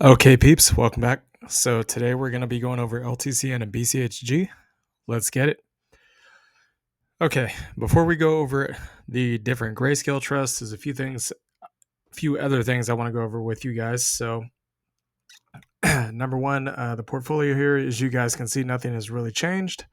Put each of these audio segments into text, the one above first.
Okay, peeps, welcome back. So today we're going to be going over LTCN and BCHG. Let's get it. Okay, before we go over the different grayscale trusts, there's a few other things I want to go over with you guys. So number one, the portfolio here, as you guys can see, nothing has really changed.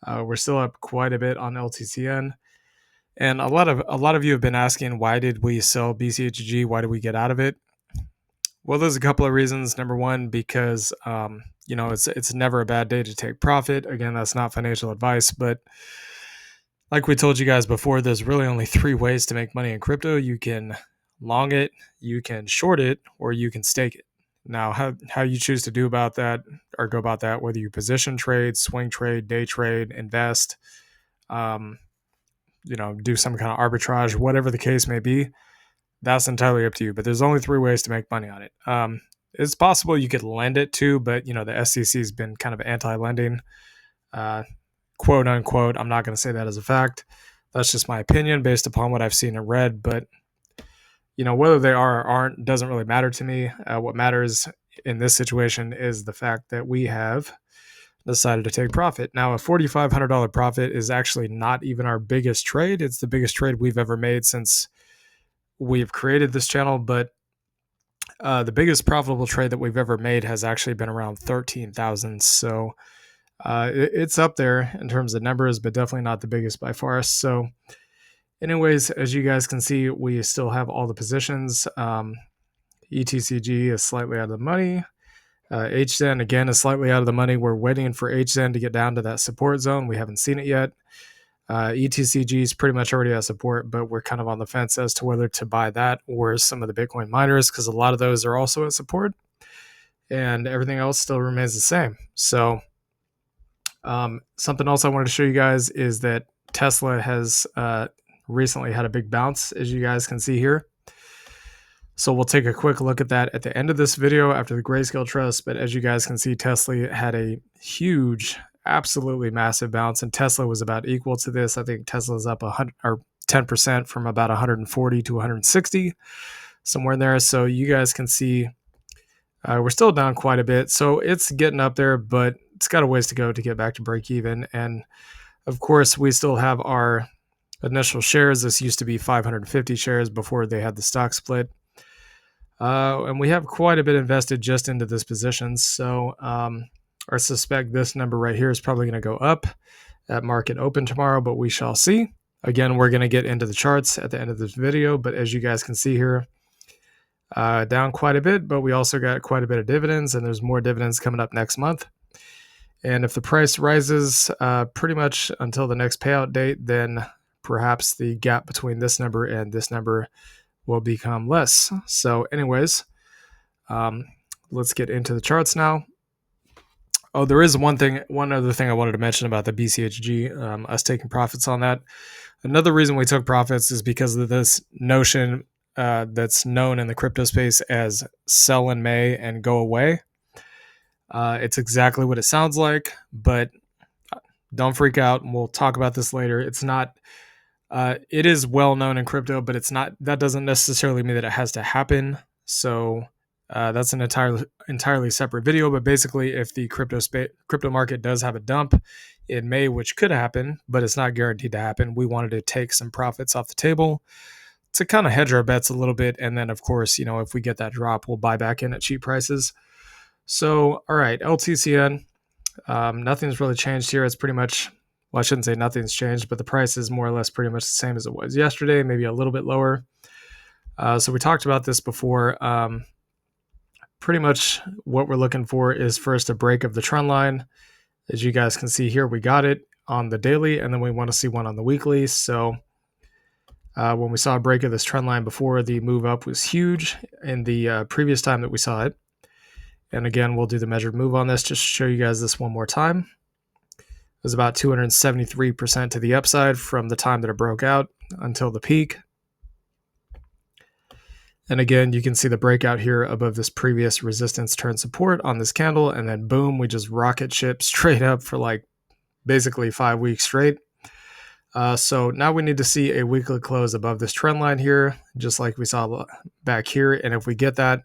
We're still up quite a bit on LTCN. And a lot of you have been asking, why did we sell BCHG? Why did we get out of it? Well, there's a couple of reasons. Number one, because it's never a bad day to take profit. Again, that's not financial advice, but like we told you guys before, there's really only three ways to make money in crypto. You can long it, you can short it, or you can stake it. Now, how you choose to do about that or go about that, whether you position trade, swing trade, day trade, invest, um, do some kind of arbitrage, whatever the case may be, that's entirely up to you. But there's only three ways to make money on it. It's possible you could lend it too, but the SEC has been kind of anti-lending, quote unquote. I'm not going to say that as a fact. That's just my opinion based upon what I've seen and read. But whether they are or aren't doesn't really matter to me. What matters in this situation is the fact that we have decided to take profit. Now, a $4,500 profit is actually not even our biggest trade. It's the biggest trade we've ever made since we've created this channel, but the biggest profitable trade that we've ever made has actually been around 13,000. So it's up there in terms of numbers, but definitely not the biggest by far. So anyways, as you guys can see, we still have all the positions. ETCG is slightly out of the money. HZEN, again, is slightly out of the money. We're waiting for HZEN to get down to that support zone. We haven't seen it yet. ETCG is pretty much already at support, but we're kind of on the fence as to whether to buy that or some of the Bitcoin miners, because a lot of those are also at support and everything else still remains the same. So something else I wanted to show you guys is that Tesla has recently had a big bounce, as you guys can see here. So we'll take a quick look at that at the end of this video after the grayscale trust. But as you guys can see, Tesla had a huge, absolutely massive bounce, and Tesla was about equal to this. I think Tesla's up 100 or 10% from about 140 to 160, somewhere in there. So you guys can see we're still down quite a bit. So it's getting up there, but it's got a ways to go to get back to break even. And of course, we still have our initial shares. This used to be 550 shares before they had the stock split. And we have quite a bit invested just into this position. So I suspect this number right here is probably going to go up at market open tomorrow, but we shall see. Again, we're going to get into the charts at the end of this video, but as you guys can see here, down quite a bit, but we also got quite a bit of dividends, and there's more dividends coming up next month. And if the price rises pretty much until the next payout date, then perhaps the gap between this number and this number will become less. So anyways, let's get into the charts now. Oh, there is one other thing I wanted to mention about the BCHG, us taking profits on that. Another reason we took profits is because of this notion that's known in the crypto space as sell in May and go away. It's exactly what it sounds like, but don't freak out, and we'll talk about this later. It's not, it is well known in crypto, but it's not, that doesn't necessarily mean that it has to happen. So that's an entirely separate video. But basically, if the crypto market does have a dump in May, which could happen, but it's not guaranteed to happen, we wanted to take some profits off the table to kind of hedge our bets a little bit. And then, of course, if we get that drop, we'll buy back in at cheap prices. So, all right, LTCN, nothing's really changed here. It's pretty much, well, I shouldn't say nothing's changed, but the price is more or less pretty much the same as it was yesterday, maybe a little bit lower. So we talked about this before. Pretty much what we're looking for is first a break of the trend line. As you guys can see here, we got it on the daily, and then we want to see one on the weekly. So when we saw a break of this trend line before, the move up was huge in the previous time that we saw it. And again, we'll do the measured move on this just to show you guys this one more time. It was about 273% to the upside from the time that it broke out until the peak. And again, you can see the breakout here above this previous resistance turn support on this candle. And then boom, we just rocket ship straight up for like basically 5 weeks straight. So now we need to see a weekly close above this trend line here, just like we saw back here. And if we get that,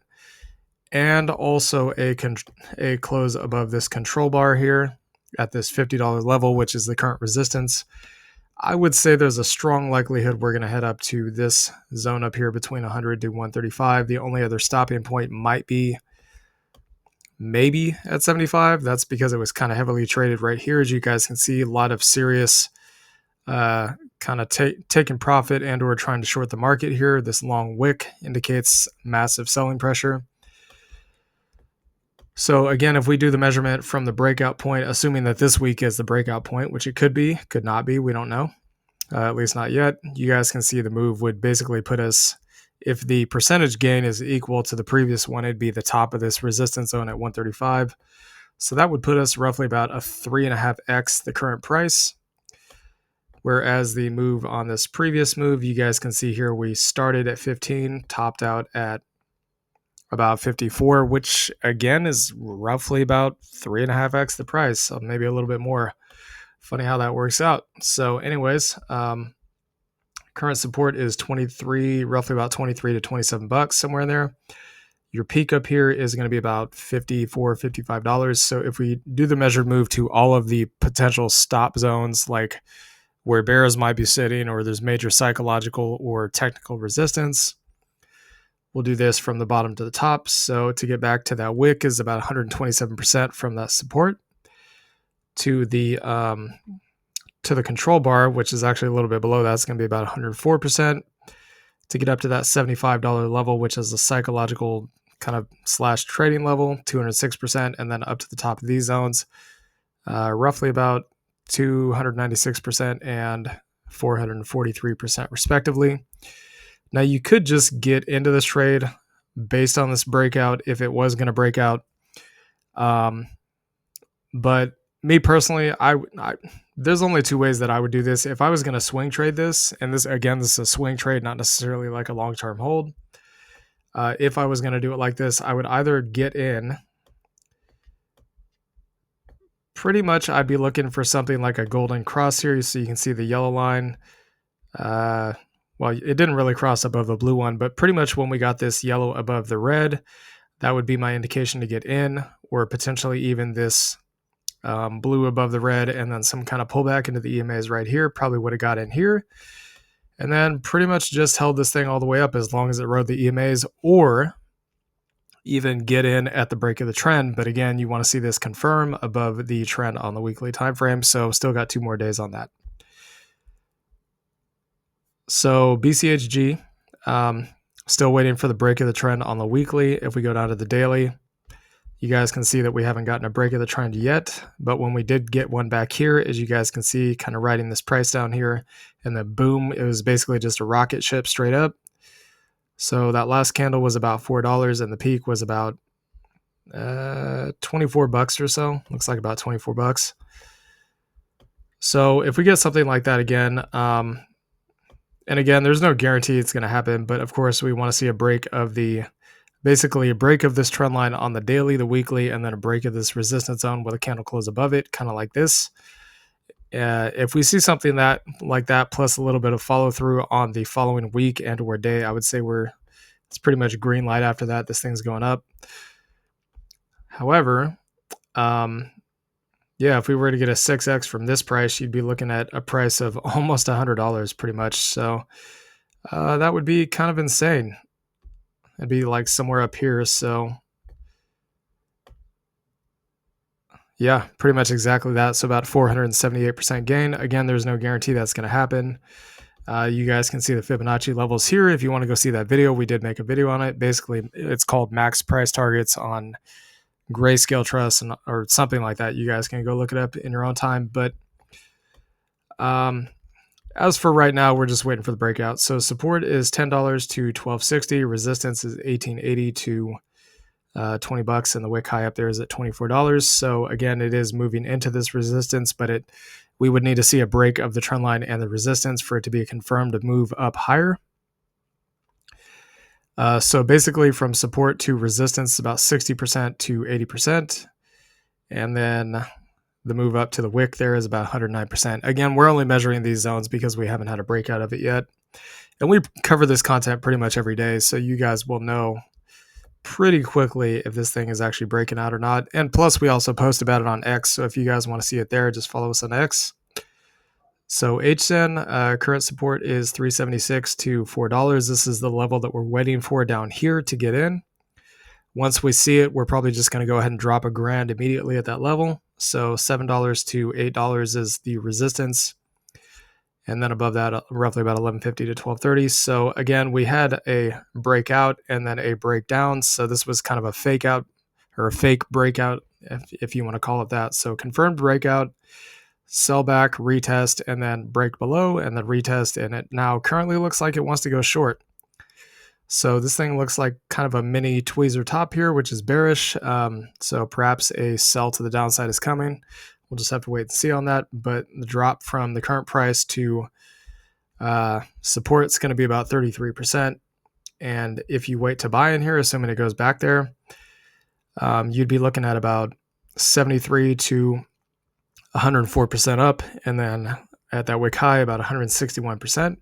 and also a close above this control bar here at this $50 level, which is the current resistance. I would say there's a strong likelihood we're going to head up to this zone up here between 100 to 135. The only other stopping point might be maybe at 75. That's because it was kind of heavily traded right here. As you guys can see, a lot of serious kind of taking profit and or trying to short the market here. This long wick indicates massive selling pressure. So again, if we do the measurement from the breakout point, assuming that this week is the breakout point, which it could be, could not be, we don't know, at least not yet, you guys can see the move would basically put us, if the percentage gain is equal to the previous one, it'd be the top of this resistance zone at 135. So that would put us roughly about a 3.5x the current price. Whereas the move on this previous move, you guys can see here, we started at 15, topped out at about 54, which again is roughly about 3.5x the price, so maybe a little bit more. Funny how that works out. So anyways, current support is 23, roughly about 23 to 27 bucks, somewhere in there. Your peak up here is going to be about $54, $55. So if we do the measured move to all of the potential stop zones, like where bears might be sitting, or there's major psychological or technical resistance, we'll do this from the bottom to the top. So to get back to that wick is about 127% from that support to the control bar, which is actually a little bit below that. It's going to be about 104% to get up to that $75 level, which is a psychological kind of slash trading level, 206%, and then up to the top of these zones, roughly about 296% and 443% respectively. Now you could just get into this trade based on this breakout if it was going to break out. But me personally, there's only two ways that I would do this. If I was going to swing trade this, and this is a swing trade, not necessarily like a long-term hold. If I was going to do it like this, I would either get in. Pretty much I'd be looking for something like a golden cross here. So you can see the yellow line. Well, it didn't really cross above the blue one, but pretty much when we got this yellow above the red, that would be my indication to get in, or potentially even this blue above the red and then some kind of pullback into the EMAs right here. Probably would have got in here and then pretty much just held this thing all the way up as long as it rode the EMAs, or even get in at the break of the trend. But again, you want to see this confirm above the trend on the weekly time frame. So still got 2 more days on that. So BCHG, still waiting for the break of the trend on the weekly. If we go down to the daily, you guys can see that we haven't gotten a break of the trend yet. But when we did get one back here, as you guys can see, kind of riding this price down here, and then boom, it was basically just a rocket ship straight up. So that last candle was about $4 and the peak was about 24 bucks or so. Looks like about 24 bucks. So if we get something like that again, and again, there's no guarantee it's going to happen, but of course we want to see a break of basically a break of this trend line on the daily, the weekly, and then a break of this resistance zone with a candle close above it, kind of like this. If we see something like that, plus a little bit of follow through on the following week and or day, I would say it's pretty much green light after that. This thing's going up. However, yeah, if we were to get a 6x from this price, you'd be looking at a price of almost $100 pretty much. So that would be kind of insane. It'd be like somewhere up here. So yeah, pretty much exactly that. So about 478% gain. Again, there's no guarantee that's going to happen. You guys can see the Fibonacci levels here. If you want to go see that video, we did make a video on it. Basically, it's called max price targets on Grayscale Trust or something like that. You guys can go look it up in your own time. But as for right now, we're just waiting for the breakout. So support is $10 to $12.60. Resistance is $18.80 to $20, and the wick high up there is at $24. So again, it is moving into this resistance, but we would need to see a break of the trend line and the resistance for it to be confirmed to move up higher. So basically from support to resistance, about 60% to 80%. And then the move up to the wick there is about 109%. Again, we're only measuring these zones because we haven't had a breakout of it yet. And we cover this content pretty much every day, so you guys will know pretty quickly if this thing is actually breaking out or not. And plus, we also post about it on X. So if you guys want to see it there, just follow us on X. So HZEN current support is $3.76 to $4. This is the level that we're waiting for down here to get in. Once we see it, we're probably just going to go ahead and drop $1,000 immediately at that level. So $7 to $8 is the resistance. And then above that, roughly about $11.50 to $12.30. So again, we had a breakout and then a breakdown. So this was kind of a fake out or a fake breakout, if you want to call it that. So confirmed breakout, sell back, retest, and then break below, and then retest. And it now currently looks like it wants to go short. So this thing looks like kind of a mini tweezer top here, which is bearish. So perhaps a sell to the downside is coming. We'll just have to wait and see on that. But the drop from the current price to support is going to be about 33%. And if you wait to buy in here, assuming it goes back there, you'd be looking at about 73 to 104% up. And then at that wick high, about 161%.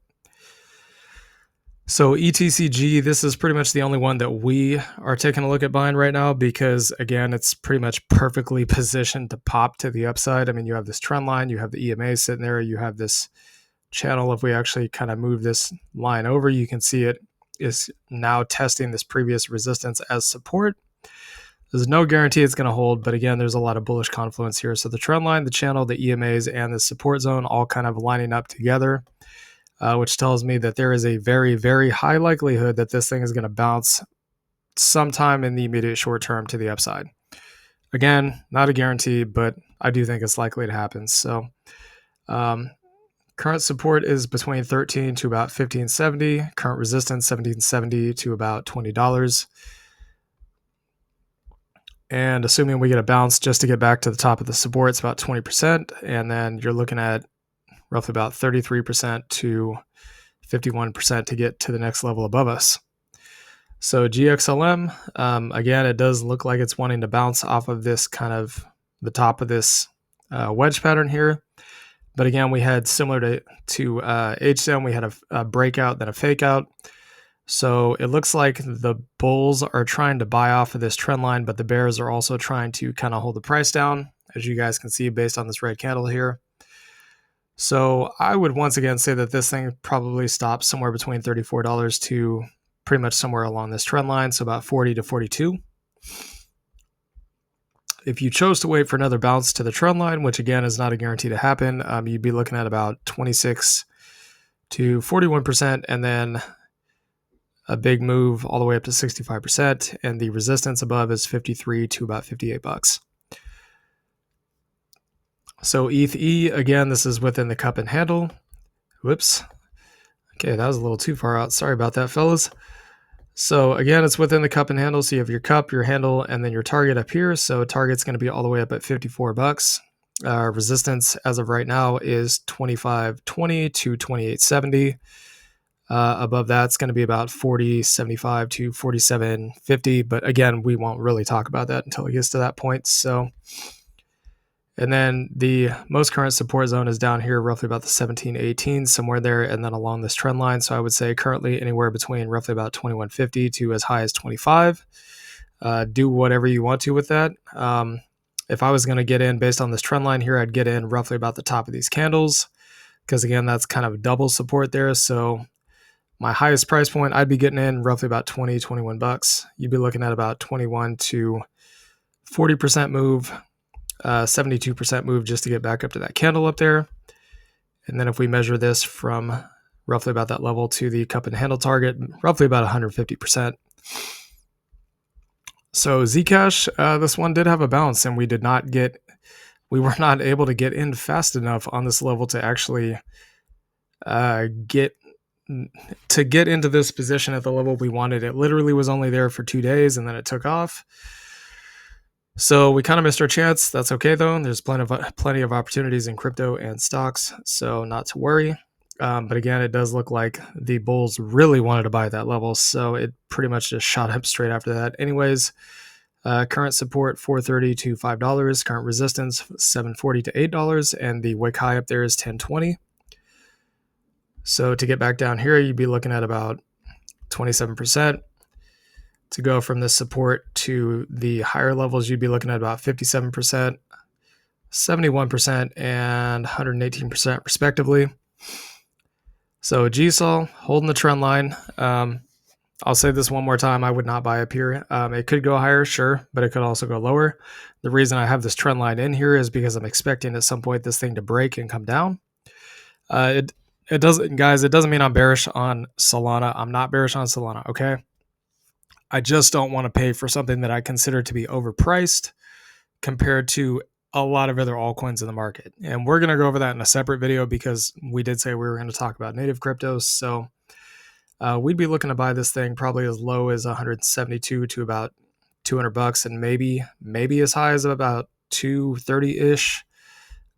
So ETCG, this is pretty much the only one that we are taking a look at buying right now because, again, it's pretty much perfectly positioned to pop to the upside. I mean, you have this trend line, you have the EMA sitting there, you have this channel. If we actually kind of move this line over, you can see it is now testing this previous resistance as support. There's no guarantee it's going to hold, but again, there's a lot of bullish confluence here. So the trend line, the channel, the EMAs, and the support zone all kind of lining up together. Which tells me that there is a very, very high likelihood that this thing is going to bounce sometime in the immediate short term to the upside. Again, not a guarantee, but I do think it's likely to happen. So current support is between 13 to about 1570. Current resistance 1770 to about $20. And assuming we get a bounce just to get back to the top of the support, it's about 20%. And then you're looking at roughly about 33% to 51% to get to the next level above us. So GXLM, again, it does look like it's wanting to bounce off of this kind of the top of this wedge pattern here. But again, we had similar to HZEN, we had a breakout, then a fake out. So it looks like the bulls are trying to buy off of this trend line, but the bears are also trying to kind of hold the price down, as you guys can see based on this red candle here. So I would once again say that this thing probably stops somewhere between $34 to pretty much somewhere along this trend line, so about 40 to 42. If you chose to wait for another bounce to the trend line, which again is not a guarantee to happen, you'd be looking at about 26 to 41%, and then a big move all the way up to 65%, and the resistance above is 53 to about $58. So ETH, again, this is within the cup and handle. Whoops. Okay, that was a little too far out. Sorry about that, fellas. So again, it's within the cup and handle. So you have your cup, your handle, and then your target up here. So target's going to be all the way up at $54. Resistance as of right now is $25.20 to $28.70. Above that's going to be about $40.75 to $47.50. But again, we won't really talk about that until it gets to that point. So, and then the most current support zone is down here, roughly about the 1718, somewhere there, and then along this trend line. So I would say currently anywhere between roughly about 2150 to as high as 25. Do whatever you want to with that. If I was going to get in based on this trend line here, I'd get in roughly about the top of these candles, because again, that's kind of double support there. So my highest price point, I'd be getting in roughly about $21. You'd be looking at about 21 to 40% move. 72% move just to get back up to that candle up there. And then if we measure this from roughly about that level to the cup and handle target, roughly about 150%. So Zcash, this one did have a bounce, and we were not able to get in fast enough on this level to actually get into this position at the level we wanted. It literally was only there for 2 days, and then it took off. So we kind of missed our chance. That's okay though. There's plenty of opportunities in crypto and stocks, so not to worry. But again, it does look like the bulls really wanted to buy at that level, so it pretty much just shot up straight after that. Anyways, current support $4.30 to $5. Current resistance $7.40 to $8, and the wick high up there is $10.20. So to get back down here, you'd be looking at about 27%. To go from this support to the higher levels, you'd be looking at about 57%, 71%, and 118% respectively. So GSOL holding the trend line. I'll say this one more time. I would not buy up here. It could go higher, sure, but it could also go lower. The reason I have this trend line in here is because I'm expecting at some point this thing to break and come down. It doesn't, guys, it doesn't mean I'm bearish on Solana. I'm not bearish on Solana, okay? I just don't want to pay for something that I consider to be overpriced compared to a lot of other altcoins in the market. And we're going to go over that in a separate video because we did say we were going to talk about native cryptos. So we'd be looking to buy this thing probably as low as 172 to about 200 bucks, and maybe as high as about 230-ish.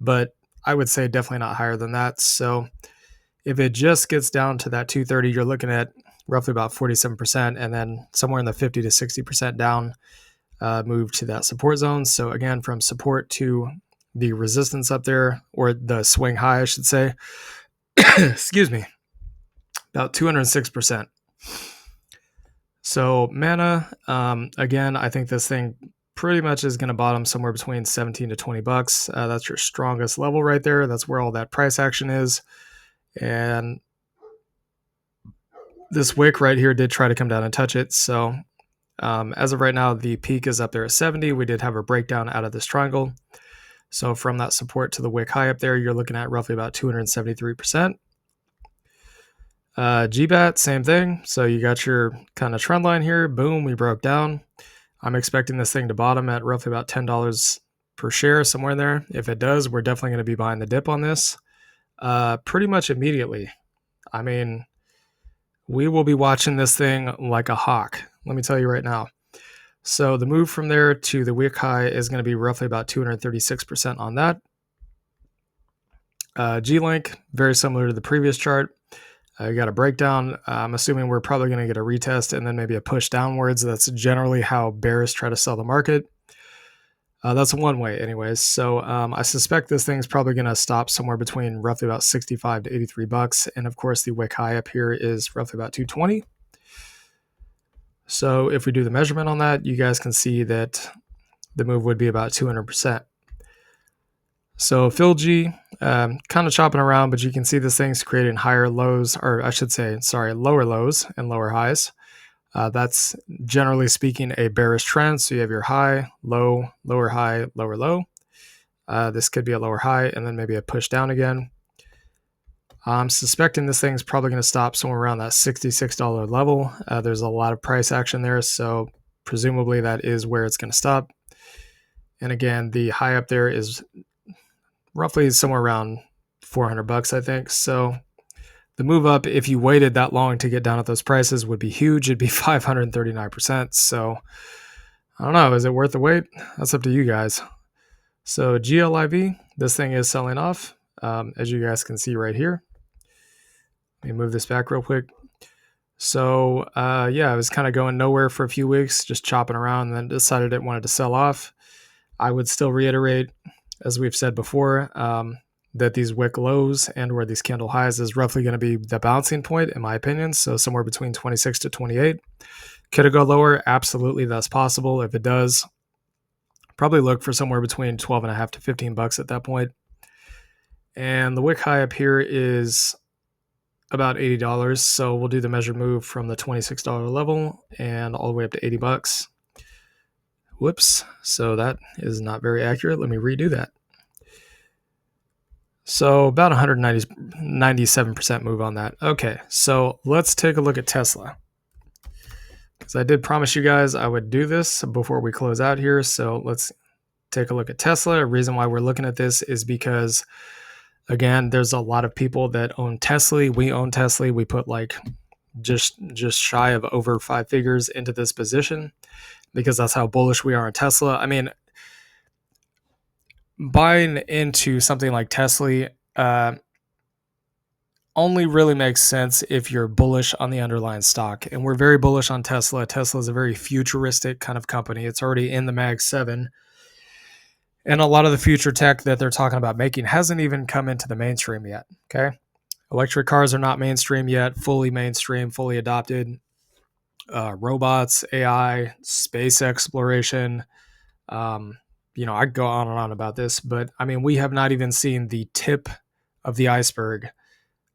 But I would say definitely not higher than that. So if it just gets down to that 230, you're looking at roughly about 47%, and then somewhere in the 50 to 60% down move to that support zone. So again, from support to the resistance up there, or the swing high, I should say, excuse me, about 206%. So mana, again, I think this thing pretty much is going to bottom somewhere between 17 to 20 bucks. That's your strongest level right there. That's where all that price action is. And this wick right here did try to come down and touch it. So as of right now, the peak is up there at 70. We did have a breakdown out of this triangle. So from that support to the wick high up there, you're looking at roughly about 273%. GBAT, same thing. So you got your kind of trend line here. Boom, we broke down. I'm expecting this thing to bottom at roughly about $10 per share, somewhere in there. If it does, we're definitely going to be buying the dip on this pretty much immediately. I mean, we will be watching this thing like a hawk. Let me tell you right now. So the move from there to the wick high is going to be roughly about 236% on that. G-Link, very similar to the previous chart. You got a breakdown. I'm assuming we're probably going to get a retest and then maybe a push downwards. That's generally how bears try to sell the market. That's one way anyways. So I suspect this thing's probably going to stop somewhere between roughly about 65 to 83 bucks. And of course, the wick high up here is roughly about 220. So if we do the measurement on that, you guys can see that the move would be about 200%. So Phil G, kind of chopping around, but you can see this thing's creating higher lows, or I should say, sorry, lower lows and lower highs. That's generally speaking a bearish trend. So you have your high, low, lower high, lower low. This could be a lower high and then maybe a push down again. I'm suspecting this thing's probably going to stop somewhere around that $66 level. There's a lot of price action there, so presumably that is where it's going to stop. And again, the high up there is roughly somewhere around 400 bucks, I think. So the move up, if you waited that long to get down at those prices, would be huge. It'd be 539%. So I don't know. Is it worth the wait? That's up to you guys. So GLIV, this thing is selling off, as you guys can see right here. Let me move this back real quick. So yeah, I was kind of going nowhere for a few weeks, just chopping around, and then decided it wanted to sell off. I would still reiterate, as we've said before, that these wick lows and where these candle highs is roughly going to be the bouncing point, in my opinion. So somewhere between 26 to 28. Could it go lower? Absolutely, that's possible. If it does, probably look for somewhere between 12.5 to 15 bucks at that point. And the wick high up here is about $80. So we'll do the measure move from the $26 level and all the way up to 80 bucks. Whoops. So that is not very accurate. Let me redo that. So about 197% move on that. Okay, so let's take a look at Tesla. Because I did promise you guys I would do this before we close out here. So let's take a look at Tesla. A reason why we're looking at this is because, again, there's a lot of people that own Tesla. We own Tesla. We put like just shy of over 5 figures into this position because that's how bullish we are on Tesla. I mean, buying into something like Tesla only really makes sense if you're bullish on the underlying stock. And we're very bullish on Tesla. Tesla is a very futuristic kind of company. It's already in the Mag 7. And a lot of the future tech that they're talking about making hasn't even come into the mainstream yet. Okay. Electric cars are not mainstream yet, fully mainstream, fully adopted. robots, AI, space exploration. I could go on and on about this, but I mean, we have not even seen the tip of the iceberg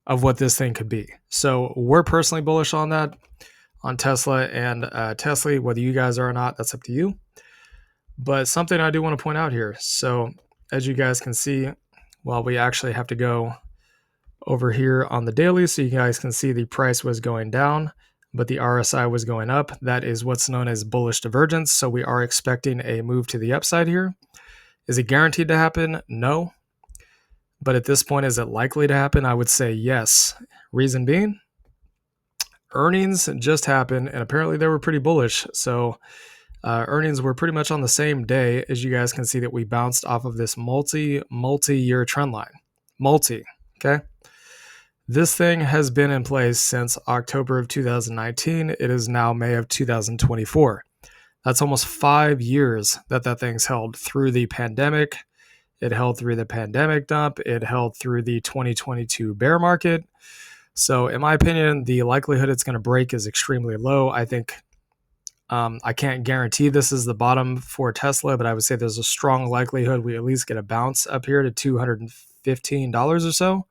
of what this thing could be. So we're personally bullish on that, on Tesla and Tesla. Whether you guys are or not, that's up to you. But something I do want to point out here. So as you guys can see, well, we actually have to go over here on the daily so you guys can see the price was going down, but the RSI was going up. That is what's known as bullish divergence. So we are expecting a move to the upside here. Is it guaranteed to happen? No. But at this point, is it likely to happen? I would say yes. Reason being, earnings just happened, and apparently they were pretty bullish. So earnings were pretty much on the same day. As you guys can see, that we bounced off of this multi-year trend line. Okay? This thing has been in place since October of 2019. It is now May of 2024. That's almost 5 years that thing's held through the pandemic. It held through the pandemic dump. It held through the 2022 bear market. So in my opinion, the likelihood it's going to break is extremely low. I think I can't guarantee this is the bottom for Tesla, but I would say there's a strong likelihood we at least get a bounce up here to $215 or so,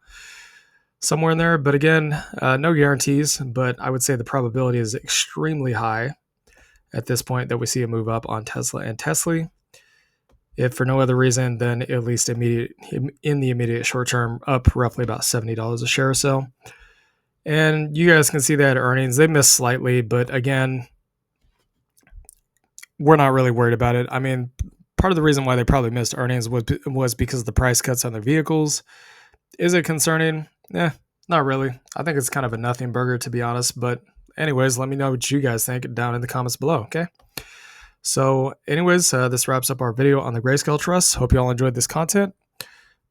somewhere in there. But again, no guarantees, but I would say the probability is extremely high at this point that we see a move up on Tesla and Tesla. If for no other reason than at least in the immediate short term, up roughly about $70 a share or so. And you guys can see that earnings, they missed slightly, but again, we're not really worried about it. I mean, part of the reason why they probably missed earnings was because of the price cuts on their vehicles. Is it concerning? Not really. I think it's kind of a nothing burger, to be honest. But anyways, let me know what you guys think down in the comments below, okay? So anyways, this wraps up our video on the Grayscale Trust. Hope you all enjoyed this content.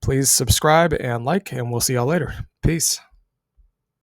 Please subscribe and like, and we'll see y'all later. Peace.